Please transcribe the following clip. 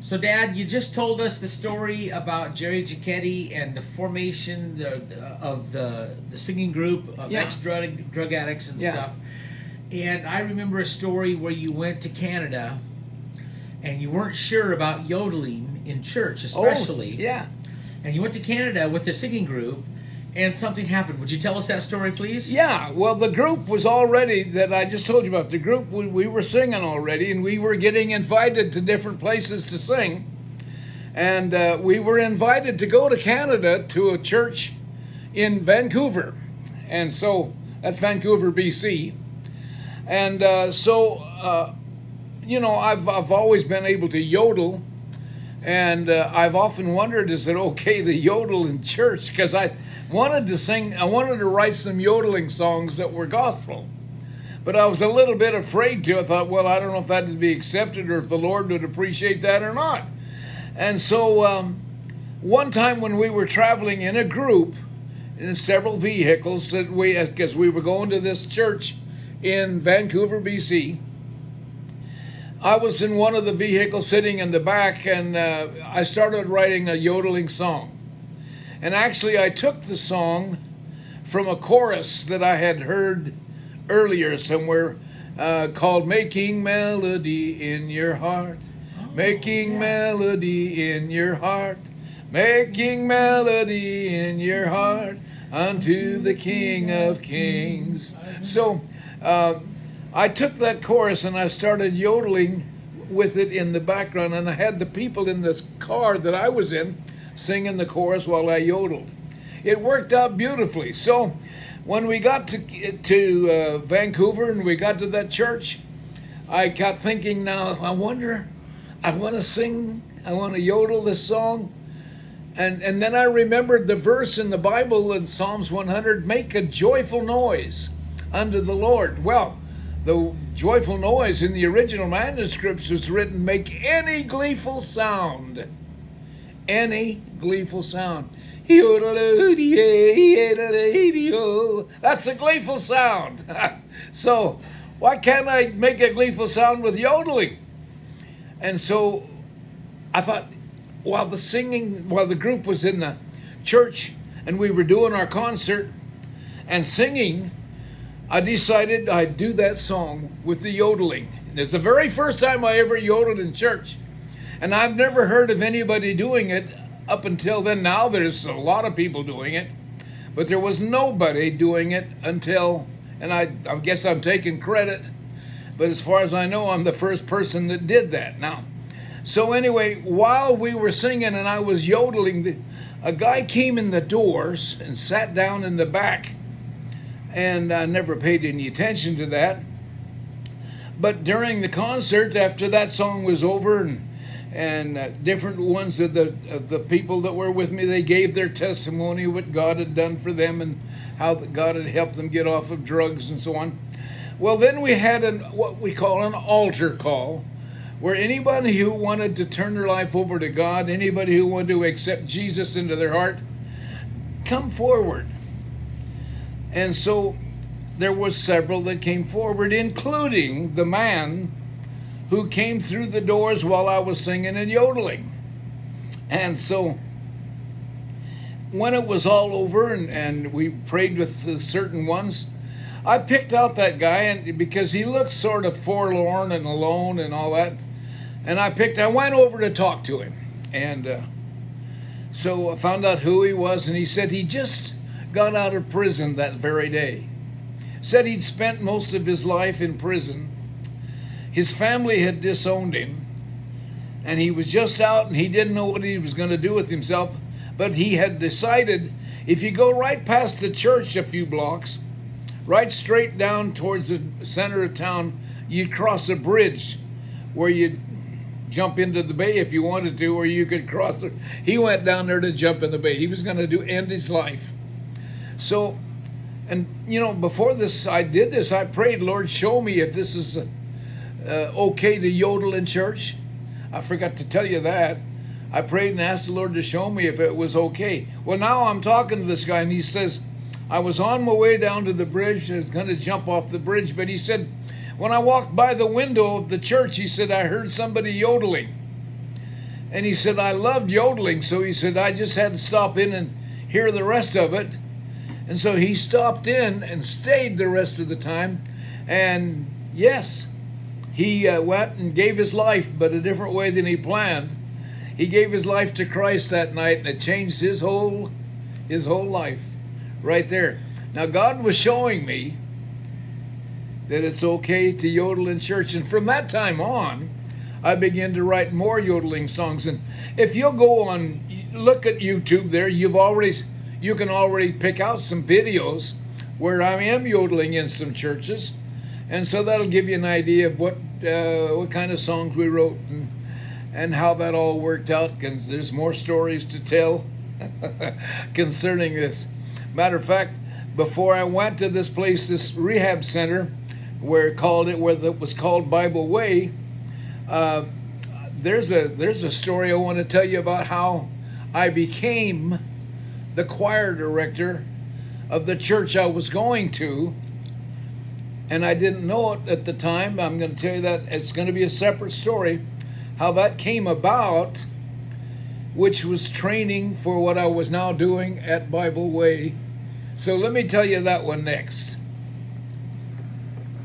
So, Dad, you just told us the story about Jerry Giacchetti and the formation of the singing group of Yeah. ex-drug addicts and Yeah. stuff. And I remember a story where you went to Canada and you weren't sure about yodeling in church, especially. Oh, yeah. And you went to Canada with the singing group, and something happened. Would you tell us that story, please? Yeah, well, the group was already, that I just told you about, the group, we were singing already, and we were getting invited to different places to sing. And we were invited to go to Canada to a church in Vancouver. And so, that's Vancouver, BC. And I've always been able to yodel. And I've often wondered, is it okay to yodel in church? Because I wanted to write some yodeling songs that were gospel. But I was a little bit afraid to. I thought, well, I don't know if that would be accepted or if the Lord would appreciate that or not. And so one time when we were traveling in a group, in several vehicles, because we were going to this church in Vancouver, BC, I was in one of the vehicles sitting in the back, and I started writing a yodeling song. And actually, I took the song from a chorus that I had heard earlier somewhere called Making Melody in Your Heart. Making melody in your heart. Making melody in your heart unto the King of Kings. So, I took that chorus and I started yodeling with it in the background, and I had the people in this car that I was in singing the chorus while I yodeled. It worked out beautifully. So when we got to Vancouver and we got to that church, I kept thinking, now I want to sing, I want to yodel this song. And then I remembered the verse in the Bible in Psalms 100, make a joyful noise unto the Lord. Well, the joyful noise in the original manuscripts was written, make any gleeful sound. Any gleeful sound. That's a gleeful sound. So, why can't I make a gleeful sound with yodeling? And so, I thought, while the group was in the church and we were doing our concert and singing, I decided I'd do that song with the yodeling. It's the very first time I ever yodeled in church. And I've never heard of anybody doing it up until then. Now there's a lot of people doing it. But there was nobody doing it until, and I guess I'm taking credit, but as far as I know, I'm the first person that did that. Now, so anyway, while we were singing and I was yodeling, a guy came in the doors and sat down in the back. And I never paid any attention to that. But during the concert, after that song was over, and different ones of the people that were with me, they gave their testimony of what God had done for them and how God had helped them get off of drugs and so on. Well, then we had what we call an altar call, where anybody who wanted to turn their life over to God, anybody who wanted to accept Jesus into their heart, come forward. And so there were several that came forward, including the man who came through the doors while I was singing and yodeling. And so when it was all over and we prayed with certain ones, I picked out that guy, and because he looked sort of forlorn and alone and all that, and I went over to talk to him. And so I found out who he was, and he said he just got out of prison that very day. Said he'd spent most of his life in prison. His family had disowned him, and he was just out and he didn't know what he was going to do with himself, but he had decided if you go right past the church a few blocks, right straight down towards the center of town, you'd cross a bridge where you'd jump into the bay if you wanted to, or you could cross it. He went down there to jump in the bay. He was going to end his life. So, and before I did this, I prayed, Lord, show me if this is okay to yodel in church. I forgot to tell you that. I prayed and asked the Lord to show me if it was okay. Well, now I'm talking to this guy, and he says, I was on my way down to the bridge. I was going to jump off the bridge, but he said, when I walked by the window of the church, he said, I heard somebody yodeling. And he said, I loved yodeling, so he said, I just had to stop in and hear the rest of it. And so he stopped in and stayed the rest of the time. And yes, he went and gave his life, but a different way than he planned. He gave his life to Christ that night, and it changed his whole life right there. Now, God was showing me that it's okay to yodel in church. And from that time on, I began to write more yodeling songs. And if you'll go on, look at YouTube there, you can already pick out some videos where I am yodeling in some churches. And so that'll give you an idea of what kind of songs we wrote and how that all worked out. Because there's more stories to tell concerning this. Matter of fact, before I went to this place, this rehab center, where it was called Bible Way, there's a story I want to tell you about how I became the choir director of the church I was going to, and I didn't know it at the time. I'm going to tell you that it's going to be a separate story, how that came about, which was training for what I was now doing at Bible Way. So let me tell you that one next.